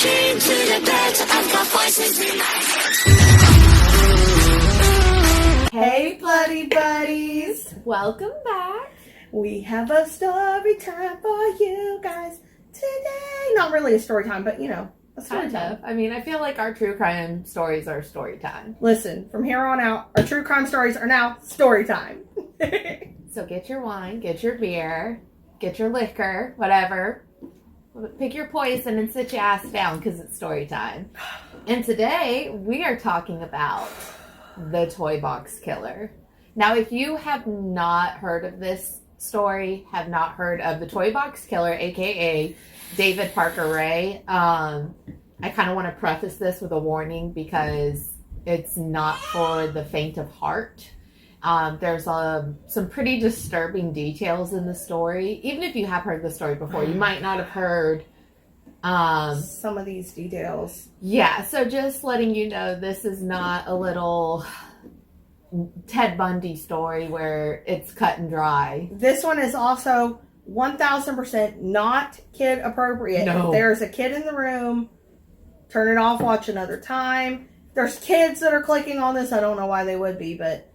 Came to the bed, I've got voices in my head. Hey, Bloody Buddies! Welcome back. We have a story time for you guys today. Not really a story time, but a story Kind time. of. I mean, I feel like our true crime stories are story time. Listen, from here on out, our true crime stories are now story time. So get your wine, get your beer, get your liquor, whatever. Pick your poison and sit your ass down because it's story time. And today we are talking about the Toybox Killer. Now, if you have not heard of this story, have not heard of the Toybox Killer, aka David Parker Ray, I kind of want to preface this with a warning because it's not for the faint of heart. There's some pretty disturbing details in the story. Even if you have heard the story before, you might not have heard some of these details. Yeah, so just letting you know, this is not a little Ted Bundy story where it's cut and dry. This one is also 1000% not kid appropriate. No. If there's a kid in the room, turn it off, watch another time. There's kids that are clicking on this. I don't know why they would be, but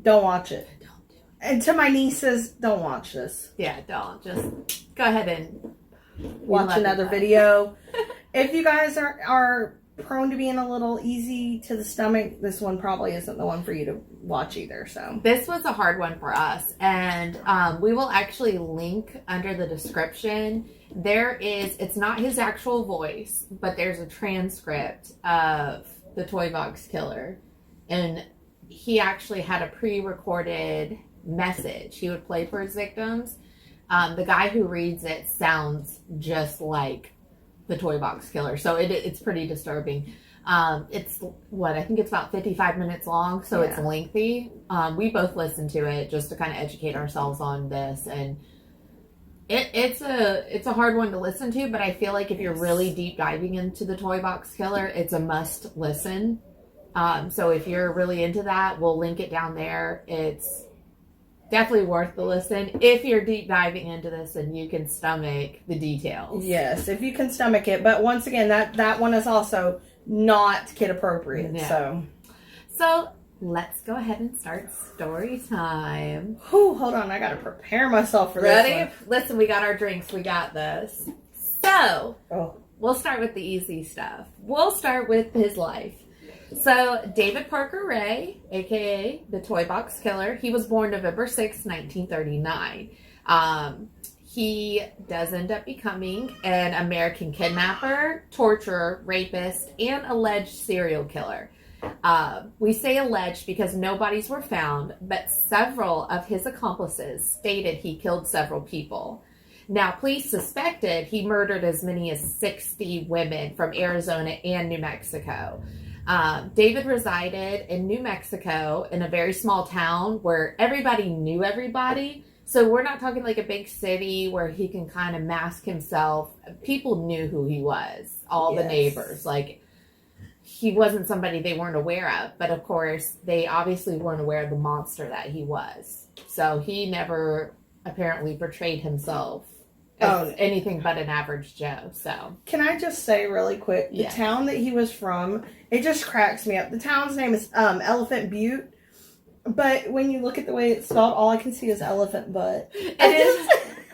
don't watch it. Don't do it. And to my nieces, don't watch this. Yeah, don't. Just go ahead and Watch another video. If you guys are prone to being a little easy to the stomach, this one probably isn't the one for you to watch either. So This was a hard one for us, and we will actually link under the description. It's not his actual voice, but there's a transcript of the Toybox Killer, and he actually had a pre-recorded message he would play for his victims. The guy who reads it sounds just like the Toybox Killer, so it's pretty disturbing. It's I think it's about 55 minutes long, so It's lengthy. We both listened to it just to kind of educate ourselves on this, and it's a hard one to listen to, but I feel like if you're really deep diving into the Toybox Killer, it's a must listen. So if you're really into that, we'll link it down there. It's definitely worth the listen if you're deep diving into this and you can stomach the details. yes, if you can stomach it. But once again, that one is also not kid appropriate. Yeah. So let's go ahead and start story time. Whew, hold on, I gotta prepare myself for Ready? this one. Listen, we got our drinks. We got this. So Oh. we'll start with the easy stuff. We'll start with his life. So, David Parker Ray, a.k.a. the Toybox Killer, he was born November 6, 1939. He does end up becoming an American kidnapper, torturer, rapist, and alleged serial killer. We say alleged because no bodies were found, but several of his accomplices stated he killed several people. Now, police suspected he murdered as many as 60 women from Arizona and New Mexico. David resided in New Mexico in a very small town where everybody knew everybody. So we're not talking like a big city where he can kind of mask himself. People knew who he was, all the neighbors. Like, he wasn't somebody they weren't aware of. But of course, they obviously weren't aware of the monster that he was. So he never apparently portrayed himself as anything but an average Joe. So Can I just say really quick, the town that he was from, it just cracks me up. The town's name is Elephant Butte, but when you look at the way it's spelled, all I can see is elephant butt. it is.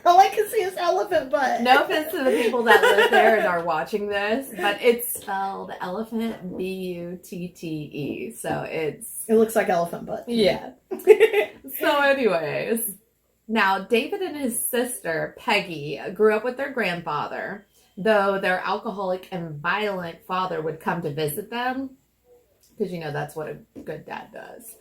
All I can see is elephant butt. No offense to the people that live there and are watching this, but it's spelled elephant B-U-T-T-E. So it looks like elephant butt. Yeah. So anyways, now David and his sister Peggy grew up with their grandfather, though their alcoholic and violent father would come to visit them, because that's what a good dad does.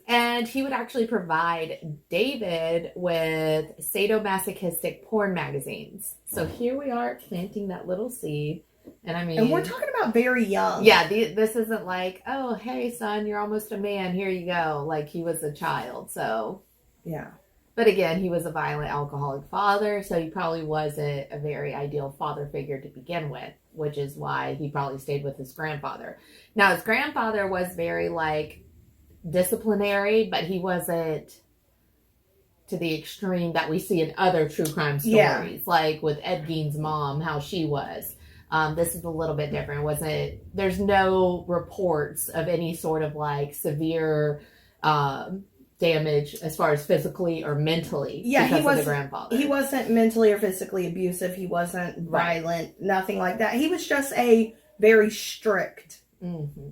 And he would actually provide David with sadomasochistic porn magazines. So here we are planting that little seed. And we're talking about very young. Yeah, this isn't like, oh, hey, son, you're almost a man. Here you go. Like, he was a child. So, yeah. But again, he was a violent alcoholic father, so he probably wasn't a very ideal father figure to begin with, which is why he probably stayed with his grandfather. Now, his grandfather was very, disciplinary, but he wasn't to the extreme that we see in other true crime stories, like with Ed Gein's mom, how she was. This is a little bit different. There's no reports of any sort of like severe damage as far as physically or mentally because of the grandfather. He wasn't mentally or physically abusive. He wasn't violent, nothing like that. He was just a very strict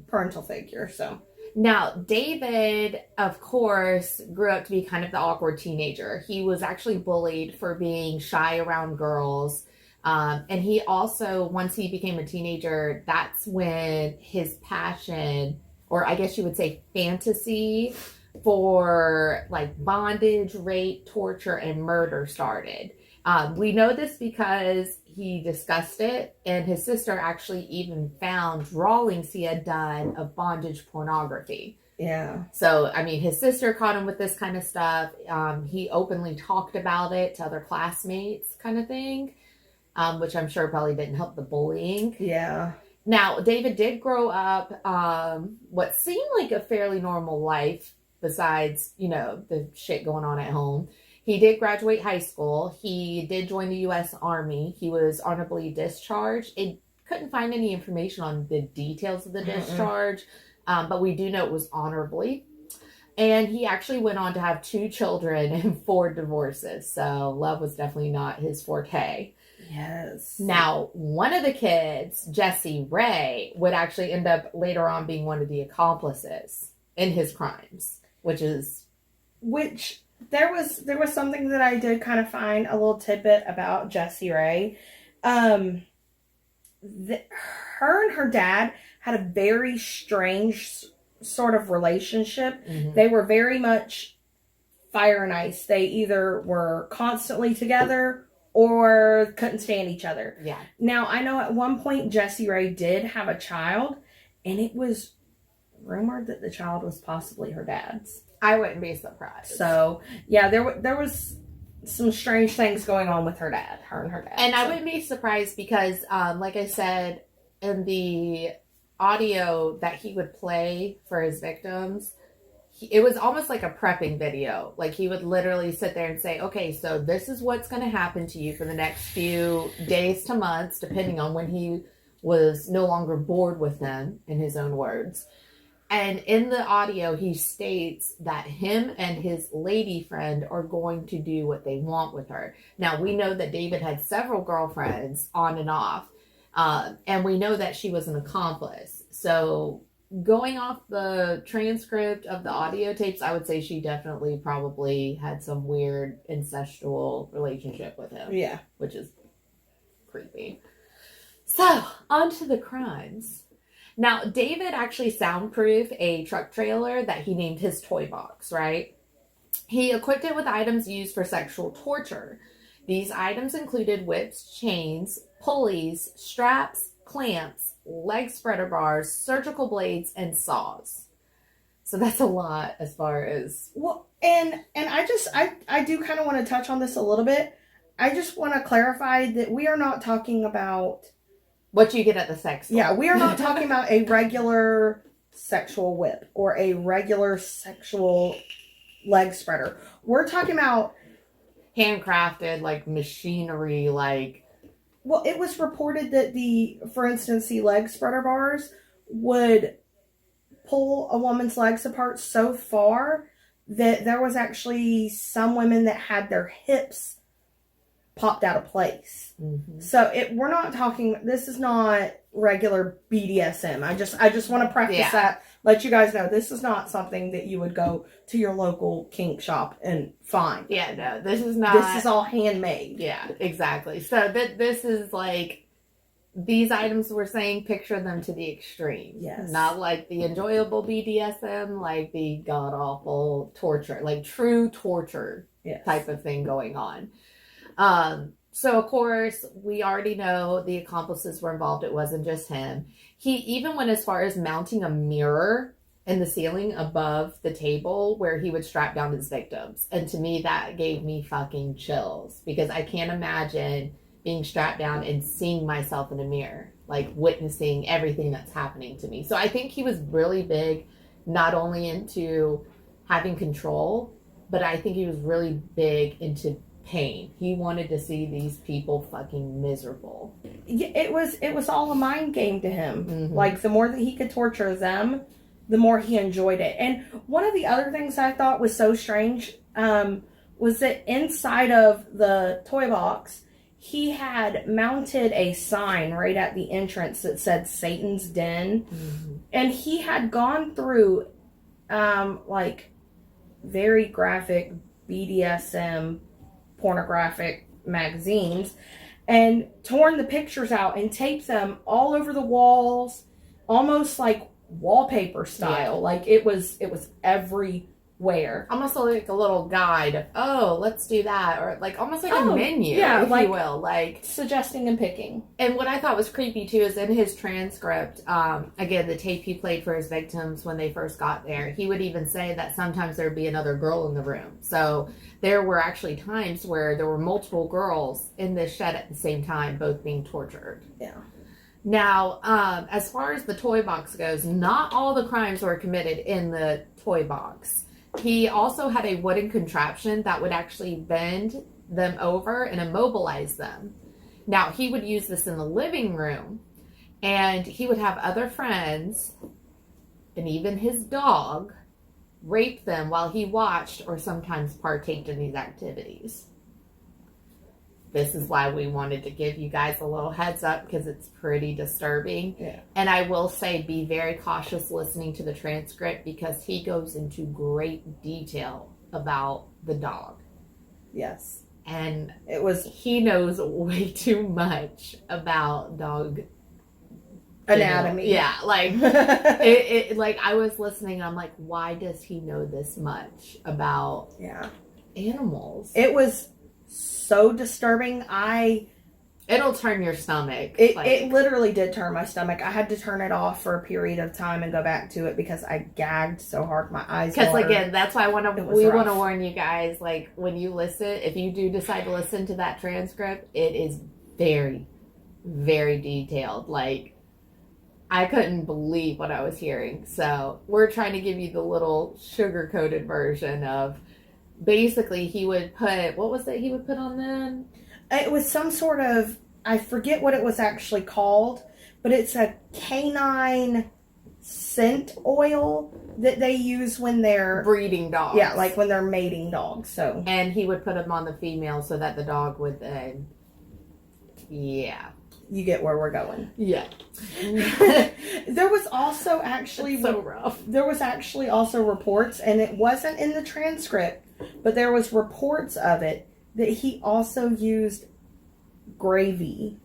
parental figure. So now, David, of course, grew up to be kind of the awkward teenager. He was actually bullied for being shy around girls. And he also, once he became a teenager, that's when his passion, or I guess you would say fantasy, for like bondage, rape, torture, and murder started. We know this because he discussed it, and his sister actually even found drawings he had done of bondage pornography. Yeah. So, I mean, his sister caught him with this kind of stuff. He openly talked about it to other classmates kind of thing, which I'm sure probably didn't help the bullying. Yeah. Now, David did grow up what seemed like a fairly normal life besides, you know, the shit going on at home. He did graduate high school. He did join the U.S. Army. He was honorably discharged. It couldn't find any information on the details of the discharge, but we do know it was honorably. And he actually went on to have 2 children and 4 divorces. So love was definitely not his forte. Yes. Now, one of the kids, Jessie Ray, would actually end up later on being one of the accomplices in his crimes, which there was something that I did kind of find a little tidbit about Jessie Ray. Her and her dad had a very strange sort of relationship. They were very much fire and ice. They either were constantly together or couldn't stand each other. Yeah. Now, I know at one point Jessie Ray did have a child, and it was rumored that the child was possibly her dad's. I wouldn't be surprised. So, yeah, there was some strange things going on with her and her dad. And I wouldn't be surprised because, like I said, in the audio that he would play for his victims, it was almost like a prepping video. Like, he would literally sit there and say, okay, so this is what's going to happen to you for the next few days to months, depending on when he was no longer bored with them, in his own words. And in the audio, he states that him and his lady friend are going to do what they want with her. Now, we know that David had several girlfriends on and off. And we know that she was an accomplice. So going off the transcript of the audio tapes, I would say she definitely probably had some weird incestual relationship with him. Yeah. Which is creepy. So, on to the crimes. Now, David actually soundproofed a truck trailer that he named his toy box, right? He equipped it with items used for sexual torture. These items included whips, chains, pulleys, straps, clamps, leg spreader bars, surgical blades, and saws. So that's a lot as far as... Well, and I do kind of want to touch on this a little bit. I just want to clarify that we are not talking about... what you get at the sex store. Yeah, we are not talking about a regular sexual whip or a regular sexual leg spreader. We're talking about handcrafted, like, machinery, like... Well, it was reported that for instance, the leg spreader bars would pull a woman's legs apart so far that there was actually some women that had their hips popped out of place. Mm-hmm. So we're not talking, this is not regular BDSM. I just want to preface that, let you guys know this is not something that you would go to your local kink shop and find. Yeah, no, this is not. This is all handmade. Yeah, exactly. So this is like, these items we're saying, picture them to the extreme. Yes. Not like the enjoyable BDSM, like the god-awful torture, like true torture type of thing going on. So, of course, we already know the accomplices were involved. It wasn't just him. He even went as far as mounting a mirror in the ceiling above the table where he would strap down his victims. And to me, that gave me fucking chills because I can't imagine being strapped down and seeing myself in a mirror, like witnessing everything that's happening to me. So I think he was really big, not only into having control but I think he was really big into pain. He wanted to see these people fucking miserable. Yeah, it was all a mind game to him. Mhm. Like, the more that he could torture them, the more he enjoyed it. And one of the other things I thought was so strange was that inside of the toy box, he had mounted a sign right at the entrance that said Satan's Den. Mm-hmm. And he had gone through like very graphic BDSM pornographic magazines and torn the pictures out and taped them all over the walls, almost like wallpaper style. Yeah. Like it was everywhere. Almost like a little guide of, oh, let's do that, or like almost like a menu, yeah, if like, you will, like suggesting and picking. And what I thought was creepy too is in his transcript, again, the tape he played for his victims when they first got there, he would even say that sometimes there'd be another girl in the room. So there were actually times where there were multiple girls in this shed at the same time, both being tortured. Yeah. Now, as far as the toy box goes, not all the crimes were committed in the toy box. He also had a wooden contraption that would actually bend them over and immobilize them. Now, he would use this in the living room, and he would have other friends, and even his dog, rape them while he watched or sometimes partaked in these activities. This is why we wanted to give you guys a little heads up, because it's pretty disturbing. Yeah. And I will say, be very cautious listening to the transcript, because he goes into great detail about the dog. Yes. And he knows way too much about dog anatomy. Yeah, like it like I was listening and I'm like, why does he know this much about animals? It was so disturbing. It'll turn your stomach. It literally did turn my stomach. I had to turn it off for a period of time and go back to it because I gagged so hard my eyes. Because again, that's why we want to warn you guys. Like, when you listen, if you do decide to listen to that transcript, it is very, very detailed. Like, I couldn't believe what I was hearing. So we're trying to give you the little sugar-coated version of. Basically, he would put, what was it he would put on them? It was some sort of, I forget what it was actually called, but it's a canine scent oil that they use when they're breeding dogs. Yeah, like when they're mating dogs. So, and he would put them on the female so that the dog would then, you get where we're going. Yeah. There was also actually so rough. There was actually also reports, and it wasn't in the transcript, but there was reports of it that he also used gravy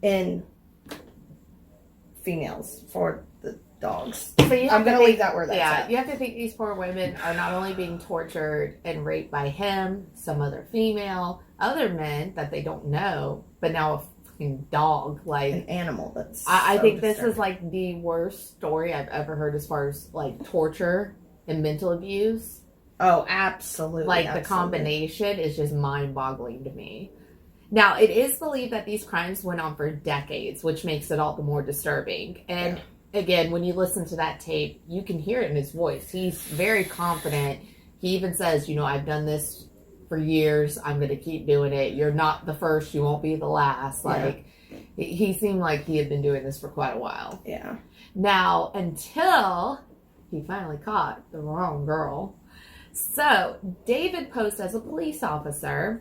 in females for the dogs. So I'm going to leave that where that's at. You have to think these poor women are not only being tortured and raped by him, some other female, other men that they don't know, but now a fucking dog, like an animal. That's I so think disturbing. This is like the worst story I've ever heard as far as like torture and mental abuse. Oh, absolutely. Like the combination is just mind-boggling to me. Now, it is believed that these crimes went on for decades, which makes it all the more disturbing. And again, when you listen to that tape, you can hear it in his voice. He's very confident. He even says, I've done this for years. I'm going to keep doing it. You're not the first. You won't be the last. Like, he seemed like he had been doing this for quite a while. Yeah. Now, until he finally caught the wrong girl. So, David posed as a police officer,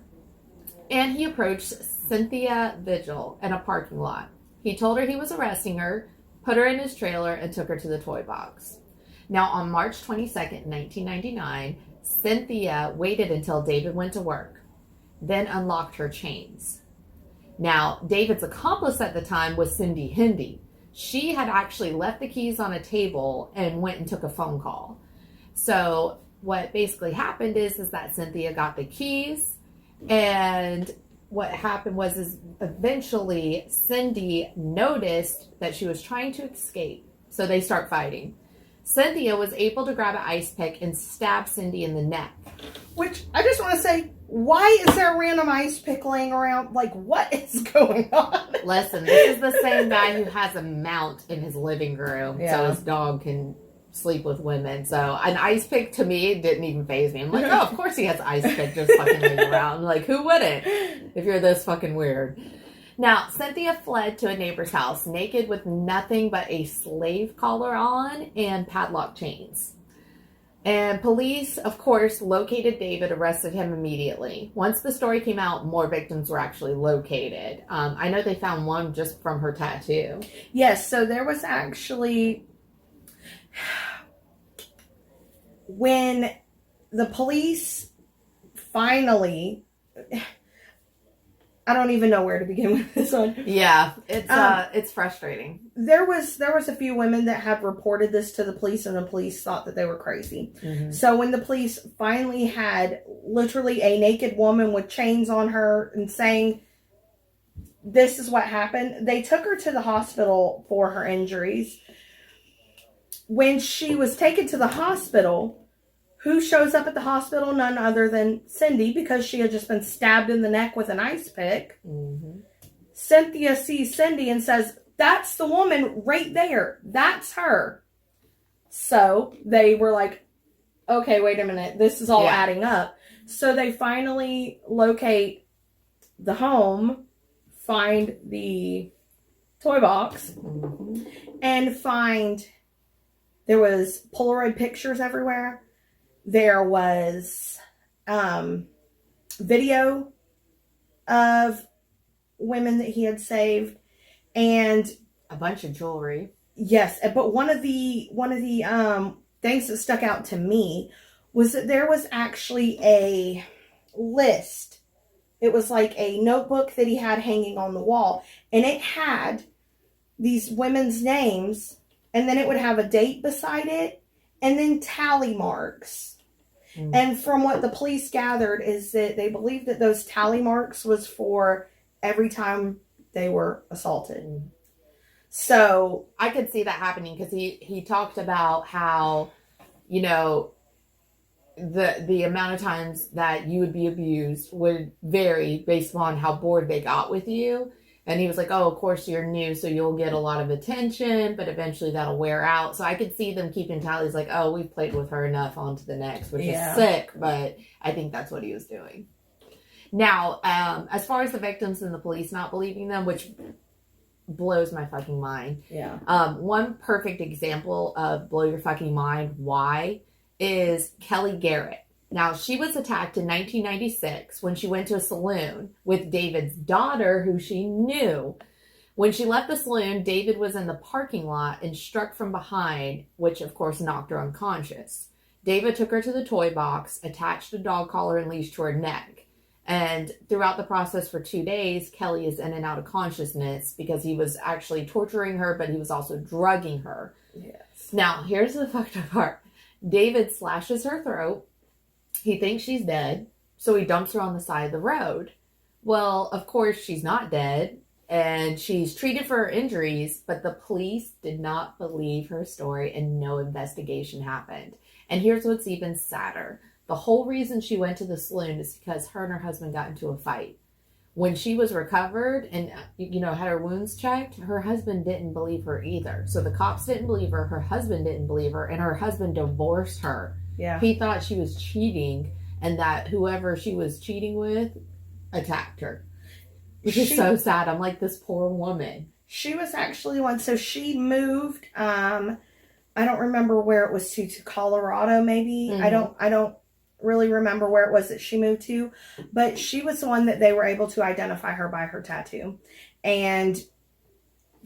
and he approached Cynthia Vigil in a parking lot. He told her he was arresting her, put her in his trailer, and took her to the toy box. Now, on March 22nd, 1999, Cynthia waited until David went to work, then unlocked her chains. Now, David's accomplice at the time was Cindy Hindy. She had actually left the keys on a table and went and took a phone call. So what basically happened is that Cynthia got the keys, and what happened was eventually Cindy noticed that she was trying to escape, so they start fighting. Cynthia was able to grab an ice pick and stab Cindy in the neck. Which, I just want to say, why is there a random ice pick laying around? Like, what is going on? Listen, this is the same guy who has a mount in his living room so his dog can sleep with women. So an ice pick to me didn't even faze me. I'm like, oh, of course he has ice pick just fucking laying around. Like, who wouldn't if you're this fucking weird? Now, Cynthia fled to a neighbor's house naked with nothing but a slave collar on and padlock chains. And police, of course, located David, arrested him immediately. Once the story came out, more victims were actually located. I know they found one just from her tattoo. Yes, so there was actually... When the police finally... I don't even know where to begin with this one. Yeah, it's frustrating. There was a few women that had reported this to the police, and the police thought that they were crazy. Mm-hmm. So when the police finally had literally a naked woman with chains on her and saying, this is what happened, they took her to the hospital for her injuries. When she was taken to the hospital, who shows up at the hospital? None other than Cindy, because she had just been stabbed in the neck with an ice pick. Mm-hmm. Cynthia sees Cindy and says, that's the woman right there. That's her. So they were like, okay, wait a minute. This is all adding up. So they finally locate the home, find the toy box, and find there was Polaroid pictures everywhere. There was video of women that he had saved, and a bunch of jewelry. Yes, but one of the things that stuck out to me was that there was actually a list. It was like a notebook that he had hanging on the wall, and it had these women's names, and then it would have a date beside it, and then tally marks. And from what the police gathered is that they believed that those tally marks was for every time they were assaulted. So I could see that happening because he talked about how, you know, the amount of times that you would be abused would vary based on how bored they got with you. And he was like, oh, of course you're new, so you'll get a lot of attention, but eventually that'll wear out. So I could see them keeping tallies like, oh, we've played with her enough, on to the next, which is sick, but I think that's what he was doing. Now, as far as the victims and the police not believing them, which blows my fucking mind. Yeah. One perfect example of blow your fucking mind why is Kelly Garrett. Now, she was attacked in 1996 when she went to a saloon with David's daughter, who she knew. When she left the saloon, David was in the parking lot and struck from behind, which of course knocked her unconscious. David took her to the toy box, attached a dog collar and leash to her neck. And throughout the process for 2 days, Kelly is in and out of consciousness because he was actually torturing her, but he was also drugging her. Yes. Now, here's the fucked up part. David slashes her throat. He thinks she's dead, so he dumps her on the side of the road. Well, of course, she's not dead, and she's treated for her injuries, but the police did not believe her story, and no investigation happened. And here's what's even sadder. The whole reason she went to the saloon is because her and her husband got into a fight. When she was recovered and, you know, had her wounds checked, her husband didn't believe her either. So the cops didn't believe her husband didn't believe her, and her husband divorced her. Yeah. He thought she was cheating and that whoever she was cheating with attacked her. Which is so sad. I'm like, this poor woman. She was actually one. So she moved, I don't remember where it was to Colorado maybe. Mm-hmm. I don't really remember where it was that she moved to. But she was the one that they were able to identify her by her tattoo. And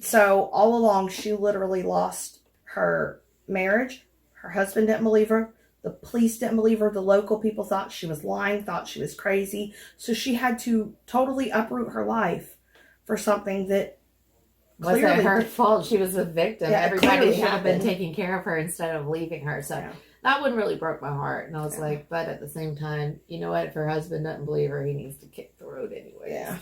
so all along, she literally lost her marriage. Her husband didn't believe her. The police didn't believe her. The local people thought she was lying, thought she was crazy. So she had to totally uproot her life for something that wasn't her fault. She was a victim. Yeah, everybody should have been taking care of her instead of leaving her. So that one really broke my heart. And I was like, but at the same time, you know what? If her husband doesn't believe her, he needs to kick the road anyway. Yeah.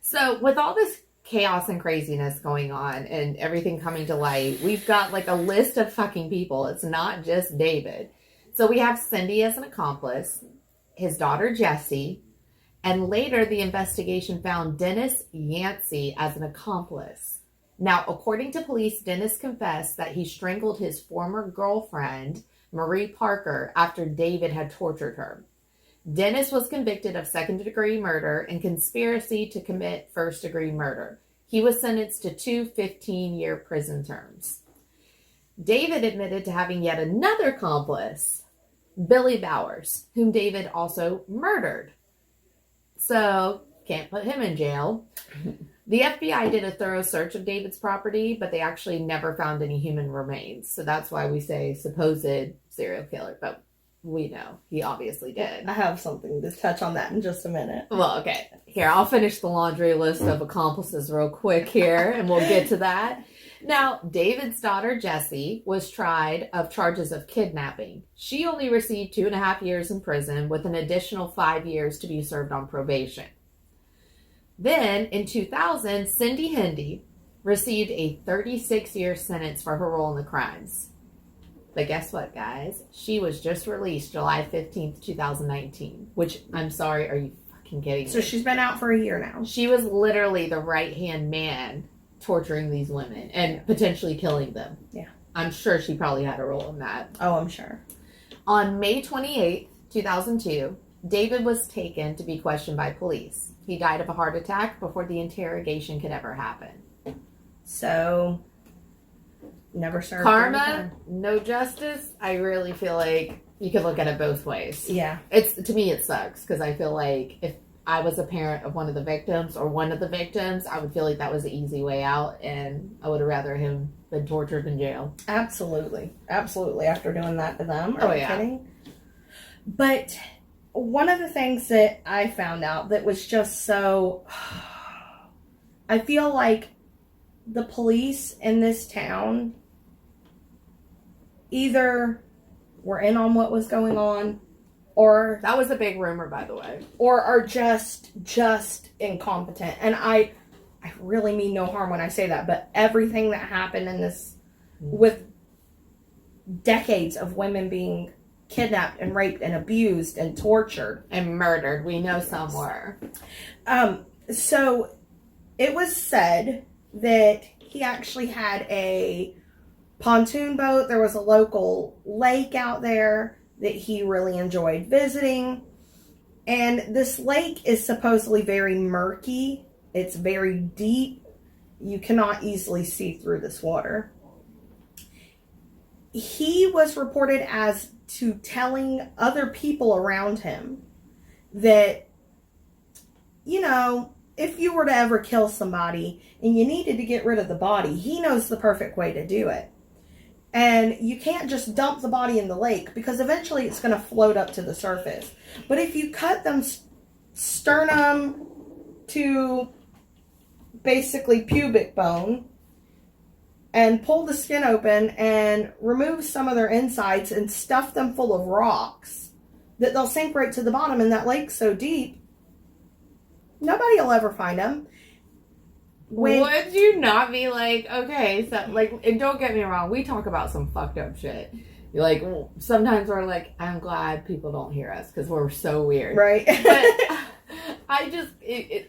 So with all this chaos and craziness going on and everything coming to light, we've got like a list of fucking people. It's not just David. So we have Cindy as an accomplice, his daughter Jessie, and later the investigation found Dennis Yancey as an accomplice. Now, according to police, Dennis confessed that he strangled his former girlfriend, Marie Parker, after David had tortured her. Dennis was convicted of second-degree murder and conspiracy to commit first-degree murder. He was sentenced to 2 15-year prison terms. David admitted to having yet another accomplice, Billy Bowers, whom David also murdered. So, can't put him in jail. The FBI did a thorough search of David's property, but they actually never found any human remains. So that's why we say supposed serial killer, but we know he obviously did. I have something to touch on that in just a minute. Well, okay. Here, I'll finish the laundry list of accomplices real quick here, and we'll get to that. Now, David's daughter, Jessie, was tried of charges of kidnapping. She only received 2.5 years in prison with an additional 5 years to be served on probation. Then, in 2000, Cindy Hendy received a 36-year sentence for her role in the crimes. But guess what, guys? She was just released July 15th, 2019. Which, I'm sorry, are you fucking kidding me? So she's been out for a year now. She was literally the right-hand man torturing these women and potentially killing them. Yeah. I'm sure she probably had a role in that. Oh, I'm sure. On May 28th, 2002, David was taken to be questioned by police. He died of a heart attack before the interrogation could ever happen. So, never served. Karma, no justice. I really feel like you could look at it both ways. Yeah. To me, it sucks because I feel like if I was a parent of one of the victims or one of the victims, I would feel like that was the easy way out, and I would have rather him been tortured in jail. Absolutely. Absolutely. After doing that to them. Oh, Are you kidding? But one of the things that I found out that was just so... I feel like the police in this town either were in on what was going on, or That was a big rumor, by the way. or are just incompetent. And I really mean no harm when I say that, but everything that happened in this, with decades of women being kidnapped and raped and abused and tortured And murdered. We know some were. So it was said that he actually had a pontoon boat. There was a local lake out there that he really enjoyed visiting. And this lake is supposedly very murky. It's very deep. You cannot easily see through this water. He was reported as to telling other people around him that, you know, if you were to ever kill somebody and you needed to get rid of the body, he knows the perfect way to do it. And you can't just dump the body in the lake because eventually it's going to float up to the surface. But if you cut them sternum to basically pubic bone and pull the skin open and remove some of their insides and stuff them full of rocks, that they'll sink right to the bottom, and that lake's so deep, nobody will ever find them. Would you not be like, okay, so, like, and don't get me wrong, we talk about some fucked up shit. You're like, sometimes we're like, I'm glad people don't hear us because we're so weird. Right. But I just,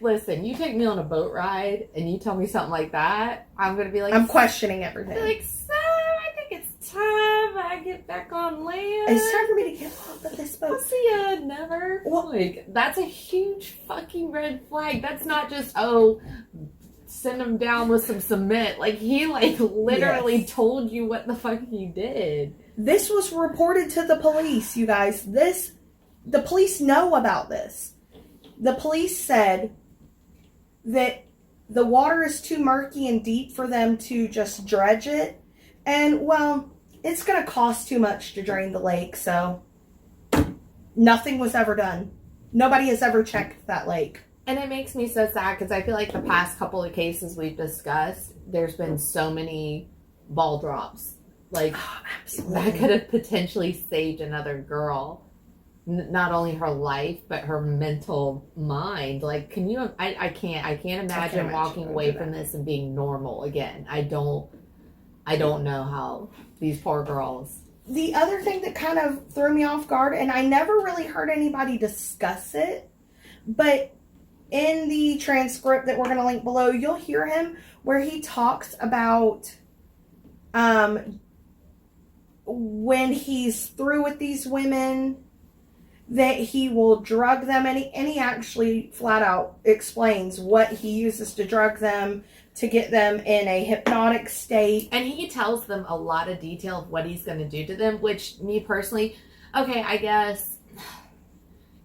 listen, you take me on a boat ride and you tell me something like that, I'm going to be like, I'm questioning everything. Like, so, I think it's time I get back on land. It's time for me to get off of this boat. I'll see ya, never. Well, Like, that's a huge fucking red flag. That's not just, oh, send him down with some cement. Like, he, like, literally told you what the fuck he did. This was reported to the police, you guys. The police know about this. The police said that the water is too murky and deep for them to just dredge it. And, well, it's going to cost too much to drain the lake, so nothing was ever done. Nobody has ever checked that lake. And it makes me so sad because I feel like the past couple of cases we've discussed, there's been so many ball drops. Like, that could have potentially saved another girl. Not only her life, but her mental mind. Like, can you, I can't imagine walking away from this and being normal again. I don't know how these poor girls. The other thing that kind of threw me off guard, and I never really heard anybody discuss it, but in the transcript that we're going to link below, you'll hear him where he talks about when he's through with these women, that he will drug them, and he actually flat out explains what he uses to drug them to get them in a hypnotic state. And he tells them a lot of detail of what he's going to do to them, which me personally, okay, I guess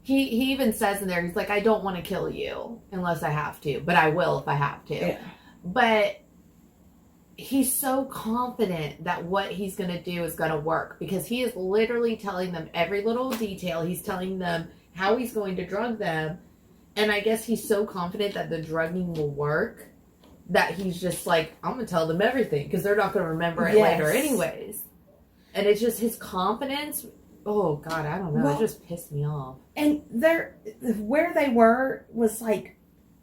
he even says in there, he's like, I don't want to kill you unless I have to, but I will if I have to. Yeah. But he's so confident that what he's going to do is going to work, because he is literally telling them every little detail. He's telling them how he's going to drug them. And I guess he's so confident that the drugging will work that he's just like, I'm going to tell them everything because they're not going to remember it later anyways. And it's just his confidence. Oh, God, I don't know. It just pissed me off. And where they were was like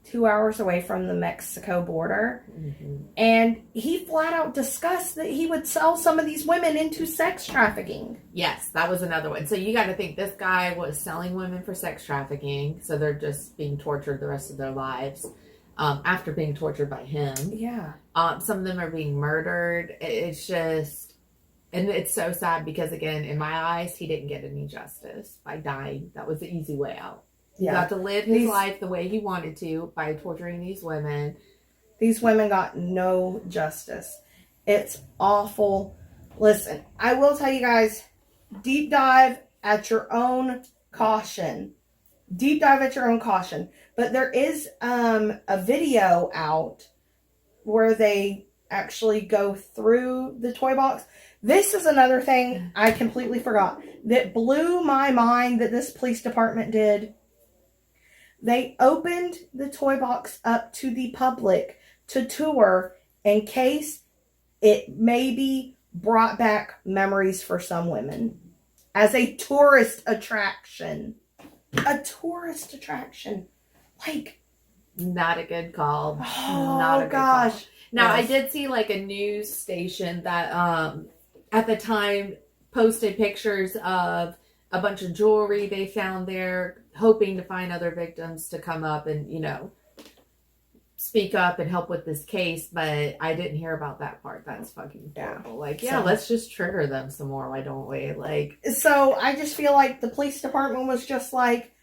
2 hours away from the Mexico border. Mm-hmm. And he flat out discussed that he would sell some of these women into sex trafficking. Yes, that was another one. So you got to think this guy was selling women for sex trafficking. So they're just being tortured the rest of their lives after being tortured by him. Yeah. Some of them are being murdered. It's just, and it's so sad because, again, in my eyes, he didn't get any justice by dying. That was the easy way out. He got to live his life the way he wanted to by torturing these women. These women got no justice. It's awful. Listen, I will tell you guys, deep dive at your own caution. Deep dive at your own caution. But there is a video out where they actually go through the toy box. This is another thing I completely forgot that blew my mind that this police department did. They opened the toy box up to the public to tour in case it maybe brought back memories for some women as a tourist attraction. A tourist attraction. Like, not a good call. Oh, not a good gosh. call. Now, Yes. I did see like a news station that at the time posted pictures of a bunch of jewelry they found there, hoping to find other victims to come up and, you know, speak up and help with this case. But I didn't hear about that part. That's fucking horrible. Like, yeah, let's just trigger them some more. Why don't we? Like, so I just feel like the police department was just like,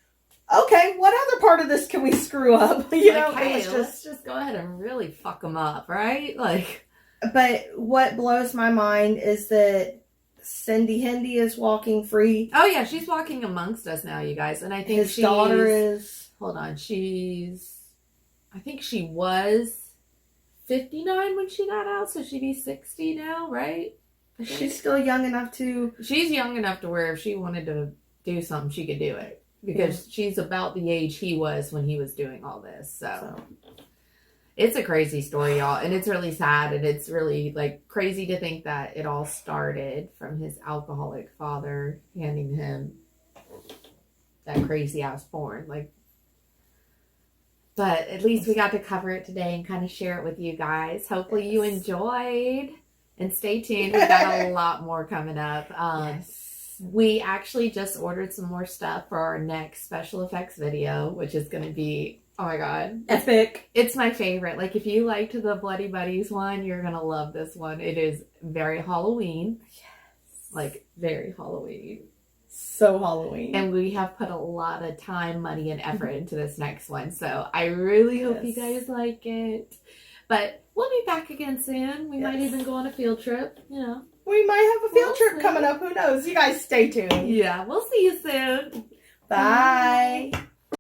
okay, what other part of this can we screw up? You know, hey, it was let's just go ahead and really fuck them up, right? Like, but what blows my mind is that Cindy Hendy is walking free. oh yeah, she's walking amongst us now, you guys. And I think His daughter is. Hold on, I think she was 59 when she got out, so she'd be 60 now, right? She's still young enough to. She's young enough to where if she wanted to do something, she could do it. Because she's about the age he was when he was doing all this. So it's a crazy story, y'all. And it's really sad. And it's really, like, crazy to think that it all started from his alcoholic father handing him that crazy-ass porn. Like, but at least we got to cover it today and kind of share it with you guys. Hopefully you enjoyed. And stay tuned. We've got a lot more coming up. We actually just ordered some more stuff for our next special effects video, which is going to be, oh my God, Epic. It's my favorite. Like, if you liked the Bloody Buddies one, you're going to love this one. It is very Halloween. Yes. Like, very Halloween. So Halloween. And we have put a lot of time, money, and effort into this next one. So I really hope you guys like it. But we'll be back again soon. We might even go on a field trip, you know. We might have a field trip coming up. Who knows? You guys stay tuned. Yeah, we'll see you soon. Bye.